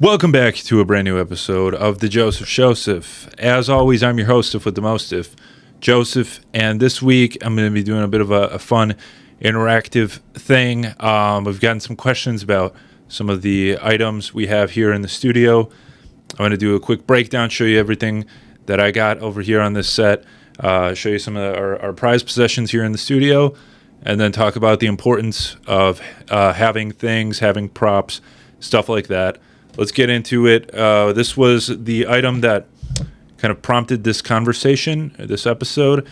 Welcome back to a brand new episode of the Showseph. As always, I'm your hostess with the mostest, Joseph, and this week I'm going to be doing a bit of a fun interactive thing. We've gotten some questions about some of the items we have here in the studio. I'm going to do a quick breakdown, show you everything that I got over here on this set, show you some of our prized possessions here in the studio, and then talk about the importance of having things, having props, stuff like that. Let's get into it. This was the item that kind of prompted this conversation, this episode.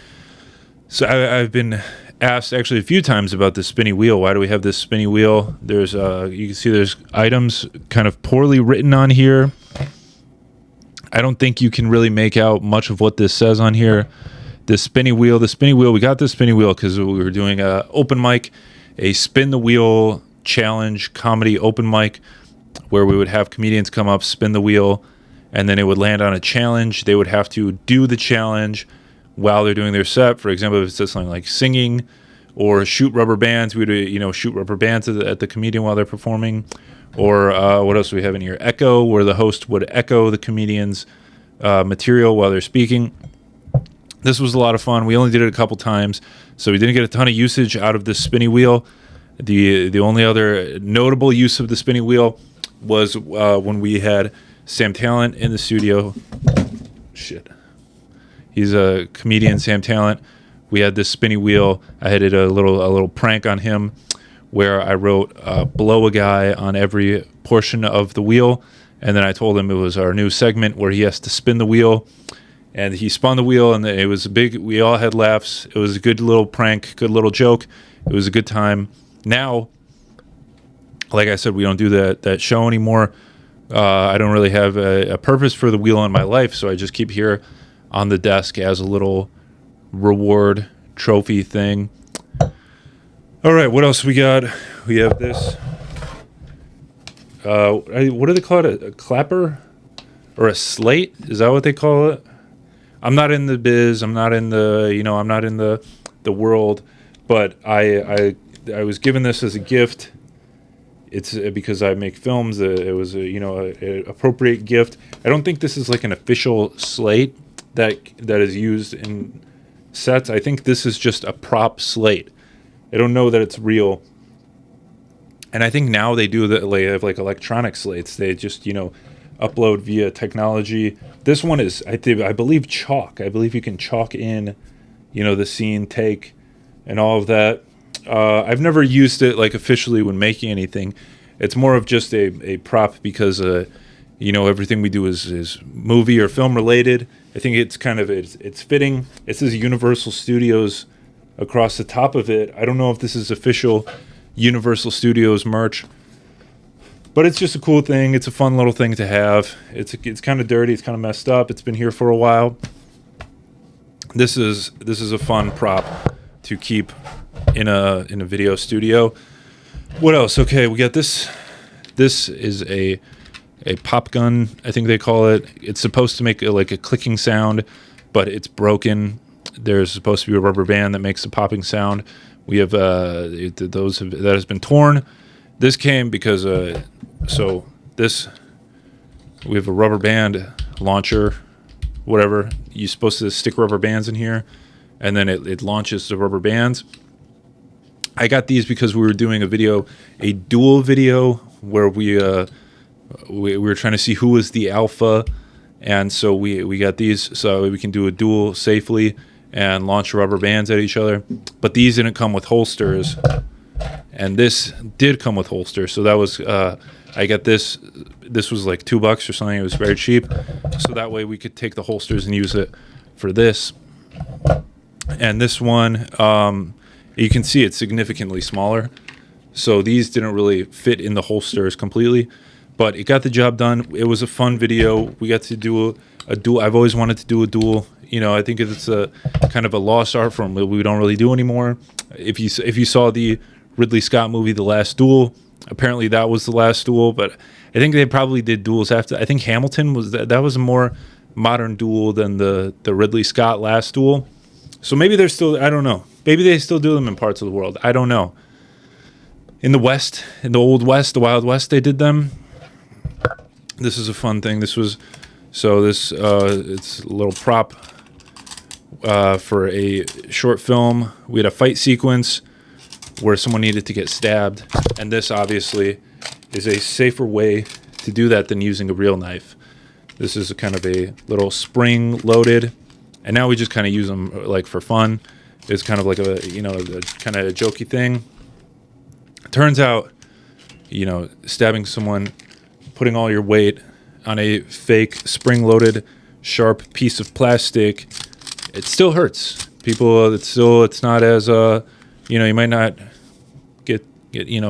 So I've been asked actually a few times about the spinny wheel. Why do we have this spinny wheel? There's you can see there's items kind of poorly written on here. I don't think you can really make out much of what this says on here. The spinny wheel, we got this spinny wheel because we were doing a open mic, a spin the wheel challenge comedy open mic, where we would have comedians come up, spin the wheel, and then it would land on a challenge. They would have to do the challenge while they're doing their set. For example, if it's just something like singing or shoot rubber bands, we would shoot rubber bands at the comedian while they're performing. Or what else do we have in here? Echo, where the host would echo the comedian's material while they're speaking. This was a lot of fun. We only did it a couple times, so we didn't get a ton of usage out of this spinny wheel. The only other notable use of the spinny wheel was when we had Sam Talent in the studio. Shit. He's a comedian, Sam Talent. We had this spinny wheel. I did a little prank on him where I wrote blow a guy on every portion of the wheel, and then I told him it was our new segment where he has to spin the wheel. And he spun the wheel, and it was big. We all had laughs. It was a good little prank, good little joke. It was a good time. Now, like I said, we don't do that show anymore. I don't really have a purpose for the wheel in my life, so I just keep here on the desk as a little reward trophy thing. All right, what else we got? We have this. What do they call it? A clapper or a slate? Is that what they call it? I'm not in the biz. I'm not in the I'm not in the world, but I was given this as a gift. It's because I make films. It was a appropriate gift. I don't think this is like an official slate that is used in sets. I think this is just a prop slate. I don't know that it's real. And I think now they do that. They have like electronic slates. They just upload via technology. This one is I believe chalk. I believe you can chalk in the scene take and all of that. I've never used it like officially when making anything. It's more of just a prop because everything we do is movie or film related. I think it's kind of it's fitting. It says Universal Studios across the top of it. I don't know if this is official Universal Studios merch, but it's just a cool thing. It's a fun little thing to have. It's kind of dirty. It's kind of messed up. It's been here for a while. This is a fun prop to keep in a video studio. What else? Okay, we got this. This is a pop gun, I think they call it. It's supposed to make a clicking sound, but it's broken. There's supposed to be a rubber band that makes the popping sound. We have that has been torn. This came because we have a rubber band launcher, whatever. You're supposed to stick rubber bands in here, and then it launches the rubber bands. I got these because we were doing a duel video, where we were trying to see who was the alpha, and so we got these so we can do a duel safely and launch rubber bands at each other. But these didn't come with holsters, and this did come with holsters. So that was I got this. This was like $2 or something. It was very cheap, so that way we could take the holsters and use it for this. And this one, you can see it's significantly smaller. So these didn't really fit in the holsters completely, but it got the job done. It was a fun video. We got to do a duel. I've always wanted to do a duel. I think it's a kind of a lost art form that we don't really do anymore. If you saw the Ridley Scott movie, The Last Duel, apparently that was the last duel, but I think they probably did duels after. I think Hamilton was that was a more modern duel than the Ridley Scott Last Duel. So maybe they're still, I don't know. Maybe they still do them in parts of the world. I don't know. In the West, in the Old West, the Wild West, they did them. This is a fun thing. This it's a little prop for a short film. We had a fight sequence where someone needed to get stabbed, and this obviously is a safer way to do that than using a real knife. This is a kind of a little spring loaded, and now we just kind of use them like for fun. It's kind of like a kind of a jokey thing. Turns out, stabbing someone, putting all your weight on a fake spring-loaded, sharp piece of plastic, it still hurts. People, it's not as you might not get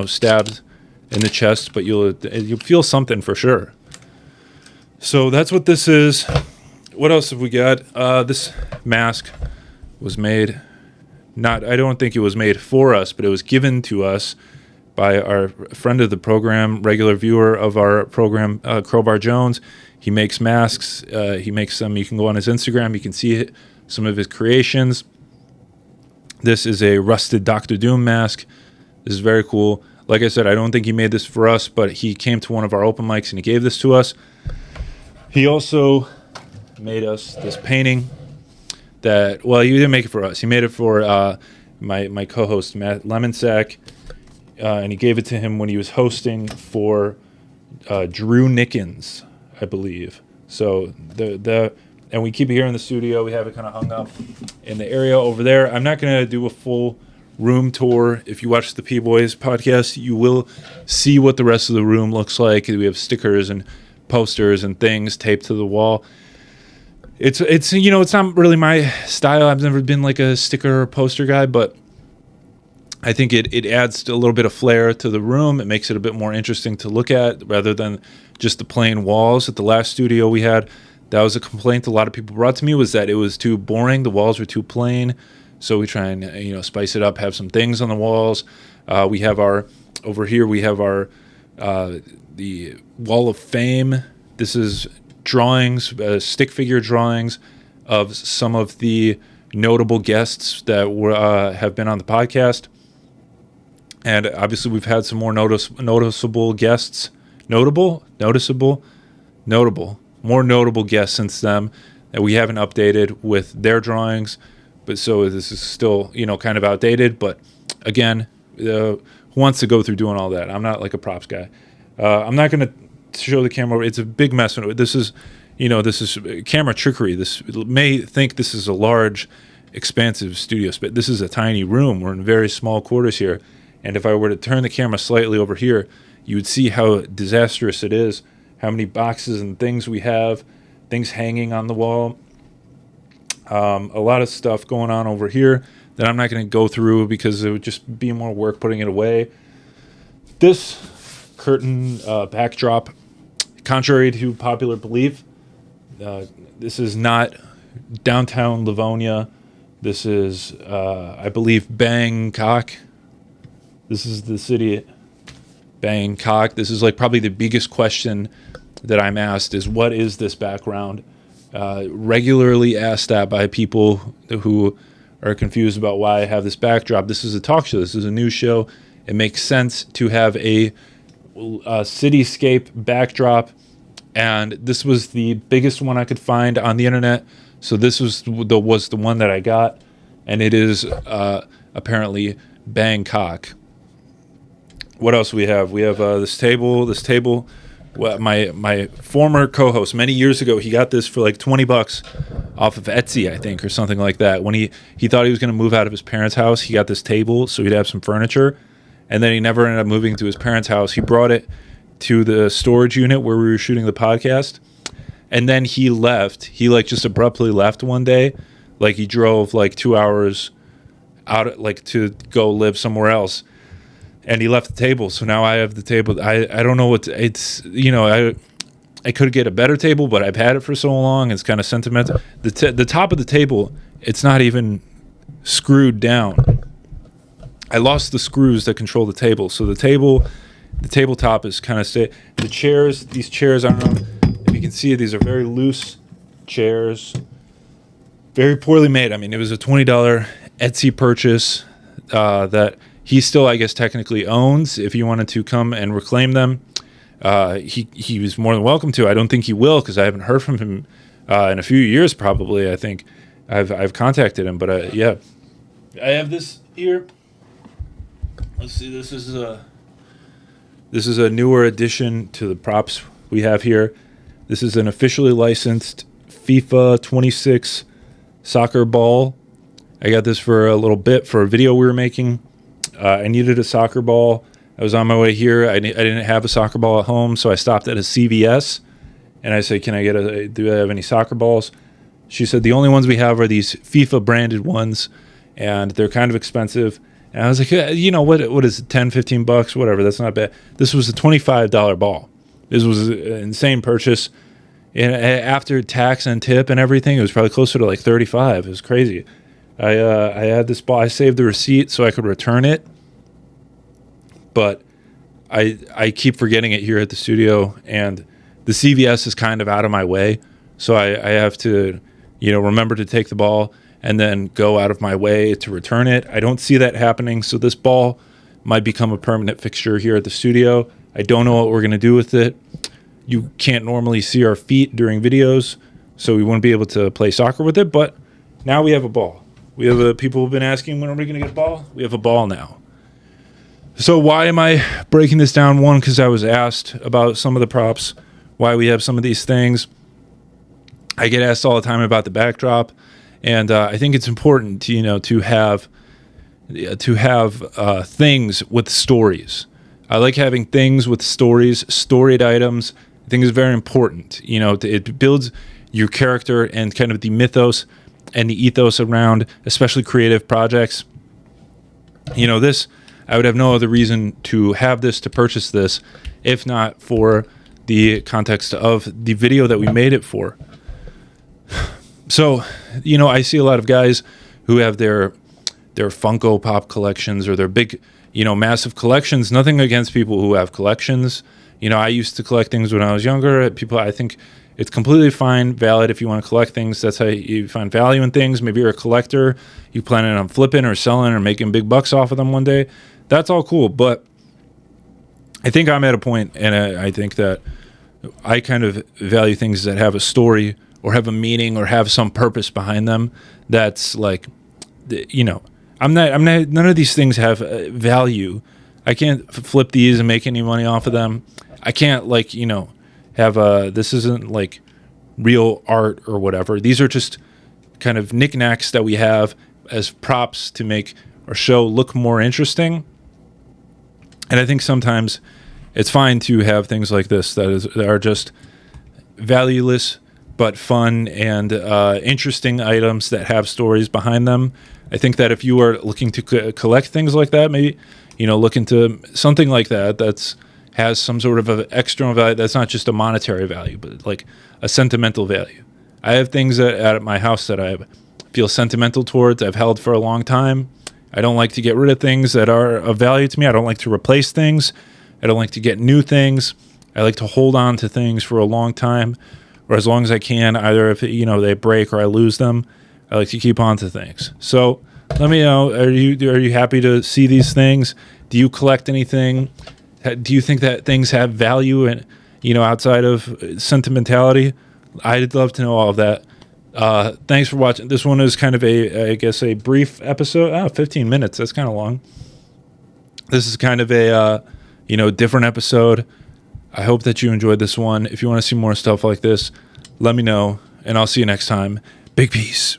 stabbed in the chest, but you'll feel something for sure. So that's what this is. What else have we got? This mask was made. I don't think it was made for us, but it was given to us by our friend of the program, regular viewer of our program, Crowbar Jones. He makes masks. He makes them. You can go on his Instagram. You can see some of his creations. This is a rusted Dr. Doom mask. This is very cool. Like I said, I don't think he made this for us, but he came to one of our open mics and he gave this to us. He also made us this painting he didn't make it for us. He made it for my co-host, Matt Lemonsack. And he gave it to him when he was hosting for Drew Nickens, I believe. So and we keep it here in the studio. We have it kind of hung up in the area over there. I'm not going to do a full room tour. If you watch the P-Boys podcast, you will see what the rest of the room looks like. We have stickers and posters and things taped to the wall. It's not really my style. I've never been like a sticker or poster guy, but I think it adds a little bit of flair to the room. It makes it a bit more interesting to look at rather than just the plain walls. At the last studio we had, that was a complaint a lot of people brought to me, was that it was too boring. The walls were too plain. So we try and spice it up, have some things on the walls. We have over here the Wall of Fame. This is drawings, stick figure drawings of some of the notable guests that have been on the podcast. And obviously we've had some more noticeable guests. More notable guests since then that we haven't updated with their drawings. But so this is still, kind of outdated. But again, who wants to go through doing all that? I'm not like a props guy. I'm not going to show the camera. It's a big mess. This is camera trickery. This may think this is a large, expansive studio space. This is a tiny room. We're in very small quarters here. And if I were to turn the camera slightly over here, you would see how disastrous it is, how many boxes and things we have, things hanging on the wall. A lot of stuff going on over here that I'm not going to go through because it would just be more work putting it away. This curtain backdrop, contrary to popular belief, this is not downtown Livonia. This is, I believe, Bangkok. This is the city, Bangkok. This is like probably the biggest question that I'm asked is, what is this background? Regularly asked that by people who are confused about why I have this backdrop. This is a talk show. This is a news show. It makes sense to have a cityscape backdrop, and this was the biggest one I could find on the internet. So this was the one that I got, and it is apparently Bangkok. What else we have? We have this table. Well, my former co-host many years ago, he got this for like $20 off of Etsy, I think, or something like that. When he thought he was going to move out of his parents' house, he got this table so he'd have some furniture, and then he never ended up moving to his parents' house. He brought it to the storage unit where we were shooting the podcast, and then he left. He just abruptly left one day, like he drove 2 hours out to go live somewhere else. And he left the table, so now I have the table. I don't know what it's. I could get a better table, but I've had it for so long. It's kind of sentimental. The top of the table, it's not even screwed down. I lost the screws that control the table, so the tabletop is kind of the chairs. These chairs, I don't know if you can see it. These are very loose chairs, very poorly made. I mean, it was a $20 Etsy purchase that he still, I guess, technically owns if you wanted to come and reclaim them. he was more than welcome to. I don't think he will because I haven't heard from him in a few years. Probably, I think I've contacted him, but yeah, I have this here. Let's see. This is a newer addition to the props we have here. This is an officially licensed FIFA 26 soccer ball. I got this for a little bit for a video we were making. I needed a soccer ball. I was on my way here. I didn't have a soccer ball at home, so I stopped at a CVS, and I said, "Can I do I have any soccer balls?" She said, "The only ones we have are these FIFA branded ones, and they're kind of expensive." And I was like, what is it, 10, 15 bucks, whatever. That's not bad. This was a $25 ball. This was an insane purchase. And after tax and tip and everything, it was probably closer to like 35. It was crazy. I had this ball. I saved the receipt so I could return it. But I keep forgetting it here at the studio, and the CVS is kind of out of my way. So I have to, remember to take the ball and then go out of my way to return it. I don't see that happening, so this ball might become a permanent fixture here at the studio. I don't know what we're going to do with it. You can't normally see our feet during videos, so we wouldn't be able to play soccer with it, but now we have a ball. We have people who've been asking, when are we going to get a ball? We have a ball now. So why am I breaking this down? One, because I was asked about some of the props, why we have some of these things. I get asked all the time about the backdrop. And I think it's important to have things with stories. I like having things with stories, storied items. I think it's very important. It builds your character and kind of the mythos and the ethos around, especially creative projects. This, I would have no other reason to have this, to purchase this, if not for the context of the video that we made it for. So, I see a lot of guys who have their Funko Pop collections or their big, massive collections. Nothing against people who have collections. I used to collect things when I was younger. I think it's completely fine, valid if you want to collect things. That's how you find value in things. Maybe you're a collector. You planning on flipping or selling or making big bucks off of them one day. That's all cool. But I think I'm at a point, and I think that I kind of value things that have a story or have a meaning or have some purpose behind them. That's like, I'm not, none of these things have value. I can't flip these and make any money off of them. I can't have this isn't like real art or whatever. These are just kind of knickknacks that we have as props to make our show look more interesting. And I think sometimes it's fine to have things like this that are just valueless but fun and interesting items that have stories behind them. I think that if you are looking to collect things like that, maybe, look into something like that has some sort of an external value that's not just a monetary value, but like a sentimental value. I have things at my house that I feel sentimental towards. I've held for a long time. I don't like to get rid of things that are of value to me. I don't like to replace things. I don't like to get new things. I like to hold on to things for a long time, or as long as I can, either if they break or I lose them. I like to keep on to things. So let me know, are you happy to see these things? Do you collect anything? Do you think that things have value and outside of sentimentality? I'd love to know all of that. Thanks for watching. This one is kind of a brief episode. 15 minutes. That's kind of long. This is kind of a different episode. I hope that you enjoyed this one. If you want to see more stuff like this, let me know, and I'll see you next time. Big peace.